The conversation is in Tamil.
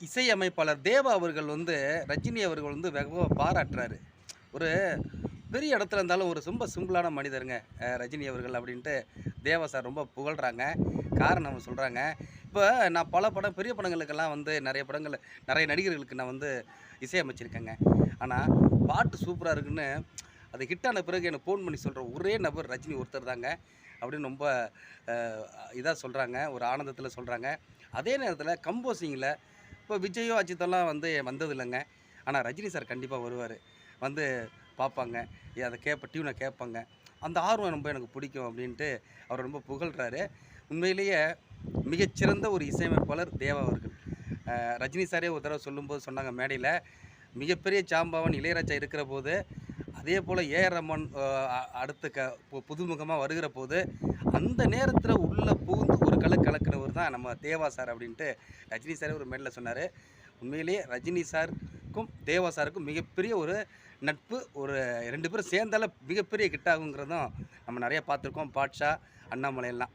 இசையமைப்பாளர் தேவா அவர்கள் வந்து ரஜினி அவர்கள் வந்து வெகுவா பாராட்டுறாரு. ஒரு பெரிய இடத்துல இருந்தாலும் ஒரு ரொம்ப சிம்பிளான மனிதருங்க ரஜினி அவர்கள் அப்படின்ட்டு தேவா சார் ரொம்ப புகழ்றாங்க. காரணம் சொல்றாங்க. இப்ப நான் பல படம் பெரிய படங்களுக்கெல்லாம் வந்து நெறைய படங்கள் நெறைய நடிகர்களுக்கு நான் வந்து இசையமைச்சிருக்கேங்க. ஆனா, பாட்டு சூப்பரா இருக்குன்னு அது ஹிட் ஆன பிறகு எனக்கு ஃபோன் பண்ணி சொல்ற ஒரே நபர் ரஜினி ஒருத்தர் தாங்க. அப்படின்னு ரொம்ப அ இதா சொல்றாங்க. ஒரு ஆனந்தத்தில சொல்றாங்க. அதே நேரத்தில கம்போசிங்ல இப்போ விஜயோ, அஜித்தெல்லாம் வந்து வந்ததில்லங்க. ஆனா ரஜினி சார் கண்டிப்பா வருவாரு. வந்து பார்ப்பாங்க. அத டியூன கேட்பாங்க. அந்த ஆர்வம் ரொம்ப எனக்கு பிடிக்கும் அப்டின்ட்டு அவர் ரொம்ப புகழ்றாரு. உண்மையிலேயே மிகச்சிறந்த ஒரு இசையமைப்பாளர் தேவா அவர்கள். ரஜினி சாரே ஒரு தடவ சொல்லும்போது சொன்னாங்க மேடையில, மிகப்பெரிய ஜாம்பவான் இளையராஜா இருக்கிறபோது, அதேபோல ஏ.ஆர். ரஹ்மான் அடுத்த புதுமுகமா வருகிறபோது, அந்த நேரத்தில உள்ள புகுந்து ஒரு கலக்குனவர் தான் நம்ம தேவா சார் அப்டின்ட்டு ரஜினி சாரே ஒரு மேடையில சொன்னாரு. உண்மையிலேயே ரஜினி சாருக்கும், தேவா சாருக்கும் மிகப்பெரிய ஒரு நட்பு. ஒரு 2 பேரும் சேர்ந்தாலே மிகப்பெரிய ஹிட் ஆகுங்கிறதும் நம்ம நெறைய பார்த்துருக்கோம். பாட்ஷா, அண்ணாமலை எல்லாம்.